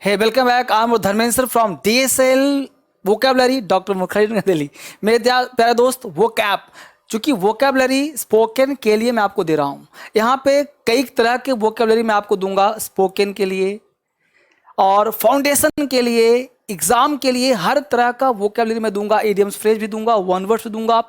Hey, welcome back. I'm Dharmendra from DSL vocabulary doctor Mukherjee Nagar Delhi. मेरे प्यारे दोस्त वोकैब, चूंकि वोकैबलरी स्पोकन के लिए मैं आपको दे रहा हूँ। यहाँ पे कई तरह के वोकैबलरी मैं आपको दूंगा, स्पोकन के लिए और फाउंडेशन के लिए, एग्जाम के लिए हर तरह का वोकैबलरी मैं दूंगा। इडियम्स फ्रेज भी दूंगा, वन वर्ड्स भी दूंगा।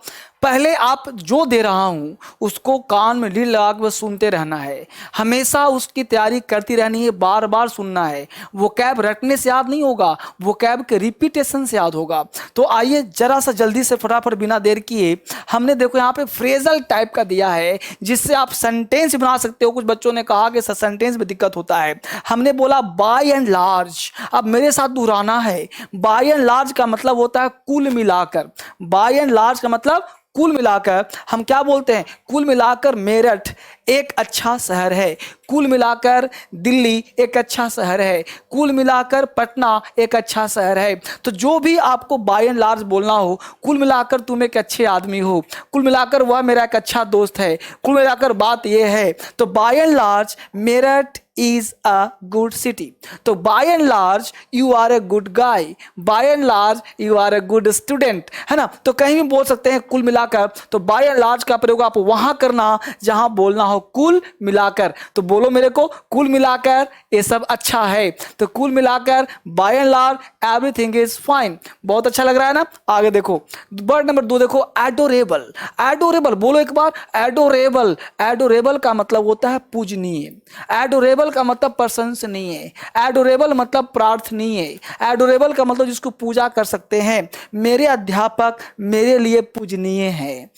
पहले आप जो दे रहा हूं उसको कान में लीड लगा के बस सुनते रहना है, हमेशा उसकी तैयारी करती रहनी है, बार बार सुनना है। वोकैब रटने से याद नहीं होगा, वोकैब के रिपीटेशन से याद होगा। तो आइए जरा सा जल्दी से फटाफट बिना देर किए, हमने देखो यहाँ पे फ्रेजल टाइप का दिया है जिससे आप सेंटेंस बना सकते हो। कुछ बच्चों ने कहा कि सेंटेंस में दिक्कत होता है। हमने बोला बाय एंड लार्ज, अब मेरे साथ दोहराना है। बाय एंड लार्ज का मतलब होता है कुल मिलाकर। बाय एंड लार्ज का मतलब कुल मिलाकर हम क्या बोलते हैं? कुल मिलाकर मेरठ एक अच्छा शहर है, कुल मिलाकर दिल्ली एक अच्छा शहर है, कुल मिलाकर पटना एक अच्छा शहर है। तो जो भी आपको बाय एंड लार्ज बोलना हो, कुल मिलाकर तुम एक अच्छे आदमी हो, कुल मिलाकर वह मेरा एक अच्छा दोस्त है, कुल मिलाकर बात यह है। तो by and large Meerut is a good city. तो by and large you are a good guy, by and large you are a good student, है ना। तो कहीं भी बोल सकते हैं कुल मिलाकर। तो by and large का प्रयोग आप वहां करना जहां बोलना हो कुल मिलाकर। तो बोलो मेरे को, कुल मिलाकर ये सब अच्छा है। तो कुल मिलाकर by and large everything is fine। बहुत अच्छा लग रहा है ना। आगे देखो वर्ड नंबर 2 देखो, एडोरेबल। एडोरेबल बोलो एक बार, एडोरेबल। एडोरेबल का मतलब होता है पूजनीय। एडोरेबल का मतलब प्रशंसनीय, एडोरेबल मतलब प्रार्थनीय, एडोरेबल का मतलब जिसको पूजा कर सकते हैं। मेरे अध्यापक मेरे लिए पूजनीय हैं,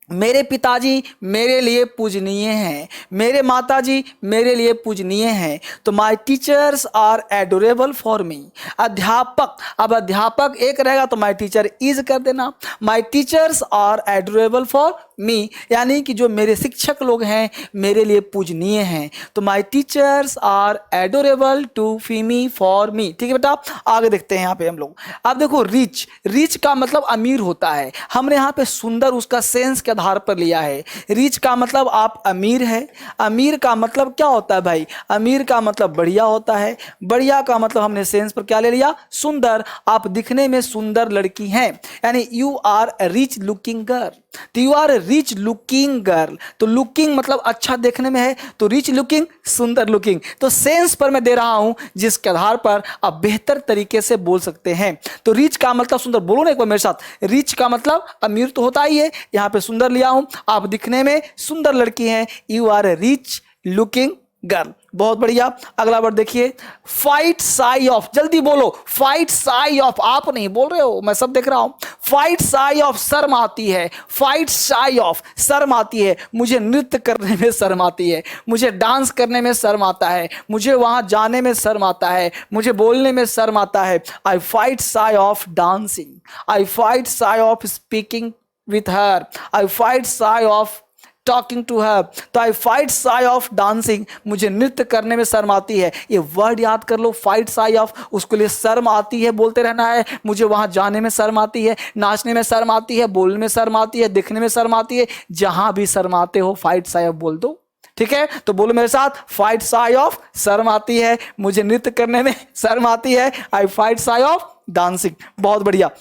मेरे पिताजी मेरे लिए पूजनीय हैं, मेरे माताजी मेरे लिए पूजनीय हैं। तो my teachers are adorable for me. अध्यापक, अब अध्यापक एक रहेगा तो माय टीचर इज कर देना। My teachers are adorable for me, यानी कि जो मेरे शिक्षक लोग हैं मेरे लिए पूजनीय हैं। तो my teachers are adorable to me for me. ठीक है बेटा, आगे देखते हैं यहाँ पे हम लोग। अब देखो रिच। रिच का मतलब अमीर होता है। हमने यहाँ पे सुंदर उसका सेंस के आधार पर लिया है। रिच का मतलब आप अमीर है। अमीर का मतलब क्या होता है भाई? अमीर का मतलब बढ़िया होता है। बढ़िया का मतलब हमने सेंस पर क्या ले लिया? सुंदर। आप दिखने में सुंदर लड़की हैं, यानी you are rich looking girl. तो you are rich looking girl. तो लुकिंग मतलब अच्छा देखने में है, तो रिच लुकिंग सुंदर लुकिंग। तो सेंस पर मैं दे रहा हूं जिसके आधार पर आप बेहतर तरीके से बोल सकते हैं। तो रिच का मतलब सुंदर। बोलो ना एक बार मेरे साथ, रिच का मतलब अमीर तो होता ही है, यहां पे सुंदर लिया हूं। आप दिखने में सुंदर लड़की हैं, you are rich looking girl. बहुत बढ़िया। अगला वर्ड देखिए, फाइट साई ऑफ। जल्दी बोलो, फाइट साई ऑफ। आप नहीं बोल रहे हो, मैं सब देख रहा हूं। फाइट साई ऑफ, शर्म आती है। फाइट साई ऑफ, शर्म आती है। मुझे नृत्य करने में शर्म आती है, मुझे डांस करने में शर्म आता है, मुझे वहां जाने में शर्म आता है, मुझे बोलने में शर्म आता है। I fight shy of dancing, I fight shy of speaking with her, I fight shy of talking to her. तो I fight shy of dancing, मुझे नृत्य करने में शर्म आती है। ये वर्ड याद कर लो, फाइट साई ऑफ, उसके लिए शर्म आती है बोलते रहना है। मुझे वहां जाने में शर्म आती है, नाचने में शर्म आती है, बोलने में शर्म आती है, दिखने में शर्म आती है। जहां भी शर्म आते हो फाइट साई ऑफ बोल दो। ठीक है, तो बोलो मेरे साथ, फाइट साई ऑफ, शर्म आती है, मुझे नृत्य करने में शर्म आती है, I fight shy of dancing. बहुत बढ़िया।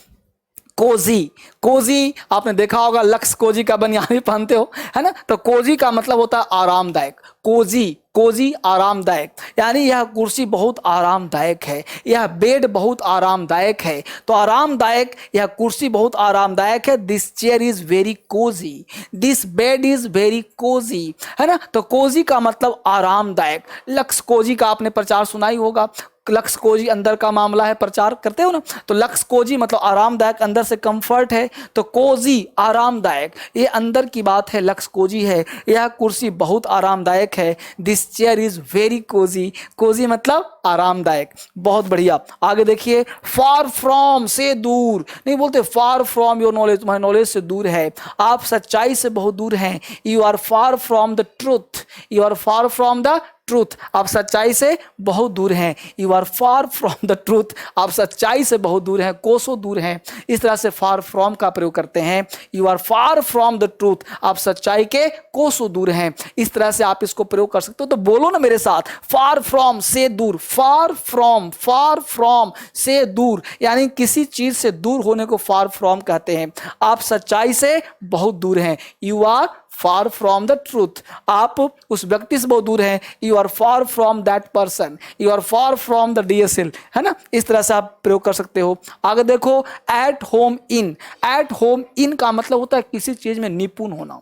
कोजी। कोजी आपने देखा होगा, लक्स कोजी का बनियान पहनते हो, है ना। तो कोजी का मतलब होता है आरामदायक। कोजी, कोजी आरामदायक, यानी यह कुर्सी बहुत आरामदायक है, यह बेड बहुत आरामदायक है। तो आरामदायक, यह कुर्सी बहुत आरामदायक है। This chair is very Cozi, this bed is very Cozi, है ना। तो कोजी का मतलब आरामदायक। लक्स कोजी का आपने प्रचार सुना ही होगा। लक्स कोजी अंदर का मामला है, प्रचार करते हो ना। तो लक्स कोजी मतलब आरामदायक, अंदर से कंफर्ट है। तो कोजी आरामदायक, ये अंदर की बात है, लक्स कोजी है, यह कुर्सी बहुत आरामदायक है। This chair is very cozy, cozy मतलब आरामदायक। बहुत बढ़िया। आगे देखिए, फार फ्रॉम से दूर नहीं बोलते, फार फ्रॉम योर नॉलेज, तुम्हारे नॉलेज से दूर है, आप सच्चाई से बहुत दूर हैं। You are far from the truth, you are far from the truth, आप सच्चाई से बहुत दूर हैं। You are far from the truth, आप सच्चाई से बहुत दूर हैं, कोसों दूर हैं। इस तरह से फार फ्रॉम का प्रयोग करते हैं। You are far from the truth, आप सच्चाई के कोसों दूर हैं। इस तरह से आप इसको प्रयोग कर सकते हो। तो बोलो ना मेरे साथ, फार फ्रॉम से दूर, फार फ्रॉम से दूर, यानी किसी चीज से दूर होने को फार फ्रॉम कहते हैं। आप सच्चाई से बहुत दूर हैं। You are far from the truth, आप उस व्यक्ति से बहुत दूर हैं। You are far from that person, you are far from the DSL, है ना। इस तरह से आप प्रयोग कर सकते हो। आगे देखो, एट होम इन। एट होम इन का मतलब होता है किसी चीज में निपुण होना,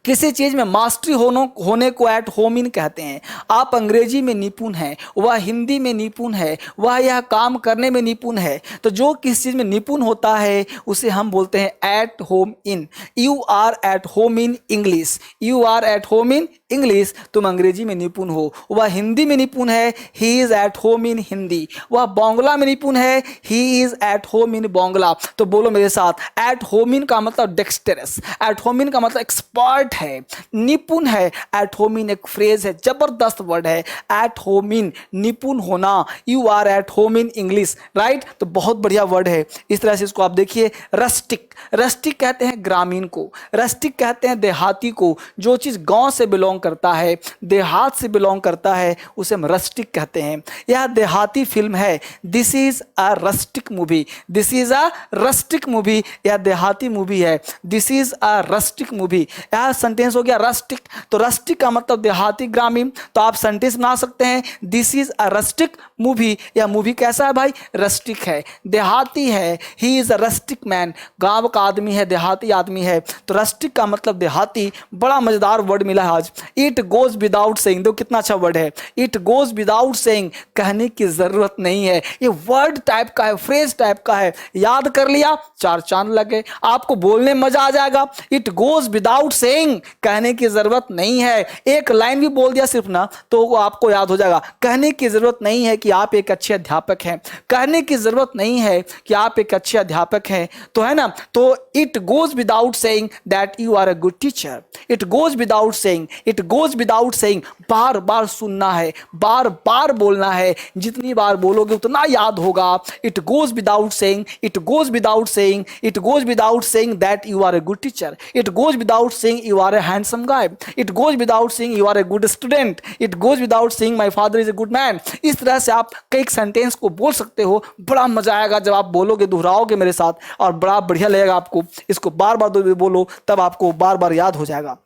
किसी चीज में मास्टरी होने को एट होम इन कहते हैं। आप अंग्रेजी में निपुण हैं, वह हिंदी में निपुण है, वह यह काम करने में निपुण है। तो जो किसी चीज में निपुण होता है उसे हम बोलते हैं at home in. You are at home in English, you are at home in English, तुम अंग्रेजी में निपुण हो। वह हिंदी में निपुण है, ही इज एट होम इन हिंदी। वह बांग्ला में निपुण है, ही इज एट होम इन बांग्ला। तो बोलो मेरे साथ, एट होम इन का मतलब डेक्सटरस, एट होम इन का मतलब एक्सपर्ट है, निपुण है। एट होम इन एक फ्रेज है, जबरदस्त वर्ड है। एट होम इन, निपुण होना। You are at home in English, right. तो बहुत बढ़िया वर्ड है। इस तरह से इसको आप देखिए। रस्टिक, रस्टिक कहते हैं ग्रामीण को, रस्टिक कहते हैं देहाती को। जो चीज गांव से बिलोंग करता है, देहात से बिलोंग करता है, उसे हम रस्टिक कहते हैं। यह देहाती फिल्म है। This is a rustic movie, this is a rustic movie, यह देहाती मूवी है। This is a rustic movie. यह सेंटेंस हो गया रस्टिक। तो रस्टिक का मतलब देहाती, ग्रामीण। तो आप सेंटेंस बना सकते हैं, this is a rustic movie. यह मूवी कैसा है भाई? रस्टिक है, देहाती है। He is a rustic man, गांव का आदमी है, देहाती आदमी है। तो रस्टिक का मतलब देहाती। बड़ा मजेदार वर्ड मिला है आज। इट गोज विदाउट सेइंग, देखो कितना अच्छा वर्ड है। इट गोज विदाउट सेइंग, कहने की जरूरत नहीं है। ये वर्ड टाइप का है, फ्रेज टाइप का है। याद कर लिया, 4 चांद लगे। आपको बोलने में मजा आ जाएगा। इट गोज विदाउट सेइंग, कहने की जरूरत नहीं है। एक लाइन भी बोल दिया सिर्फ ना, तो वो आपको याद हो जाएगा। कहने की जरूरत नहीं है कि आप एक अच्छे अध्यापक हैं, कहने की जरूरत नहीं है कि आप एक अच्छे अध्यापक हैं, तो है ना। तो it goes without saying that you are a good teacher. It goes without saying, it goes without saying, बार बार सुनना है, बार बार बोलना है। जितनी बार बोलोगे उतना याद होगा। It goes without saying, it goes without saying, it goes without saying that you are a good teacher. It goes without saying you are a handsome guy. It goes without saying you are a good student. It goes without saying my father is a good man. इस तरह से आप कई sentence को बोल सकते हो। बड़ा मजा आएगा जब आप बोलोगे, दोहराओगे मेरे साथ, और बड़ा बढ़िया लगेगा आपको। इसको बार बार बोलो, तब आपको बार बार याद हो जाएगा।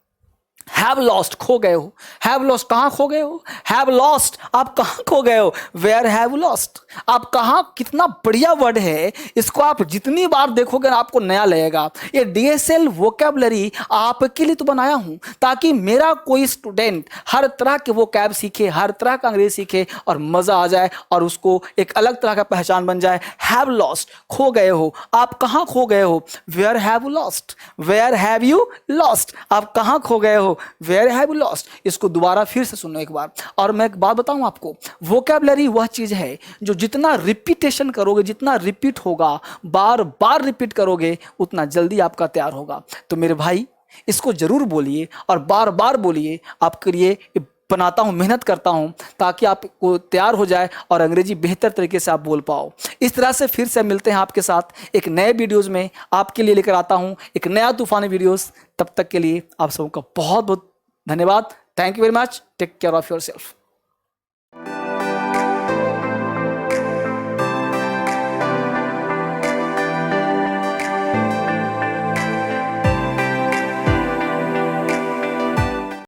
हैव लॉस्ट, खो गए हो। हैव लॉस्ट, कहाँ खो गए हो? हैव लॉस्ट, आप कहाँ खो गए हो? वेयर हैव लॉस्ट, आप कहाँ। कितना बढ़िया वर्ड है। इसको आप जितनी बार देखोगे आपको नया लगेगा। ये DSL वोकैबुलरी आपके लिए तो बनाया हूँ ताकि मेरा कोई स्टूडेंट हर तरह के वोकैब सीखे, हर तरह का अंग्रेजी सीखे और मजा आ जाए और उसको एक अलग तरह का पहचान बन जाए। हैव लॉस्ट, खो गए हो। आप कहाँ खो गए हो? Where have lost, where have you lost, आप कहाँ खो गए हो? Where have you lost. इसको दोबारा फिर से सुनो एक बार। और मैं एक बात बताऊं आपको, वोकैबुलरी वह चीज है जो जितना रिपीटेशन करोगे, जितना रिपीट होगा, बार बार रिपीट करोगे, उतना जल्दी आपका तैयार होगा। तो मेरे भाई, इसको जरूर बोलिए और बार बार बोलिए। आपके लिए बनाता हूं, मेहनत करता हूं ताकि आपको तैयार हो जाए और अंग्रेजी बेहतर तरीके से आप बोल पाओ। इस तरह से फिर से मिलते हैं आपके साथ एक नए वीडियोस में। आपके लिए लेकर आता हूं एक नया तूफानी वीडियोस। तब तक के लिए आप सबका बहुत बहुत धन्यवाद। Thank you very much. Take care of yourself.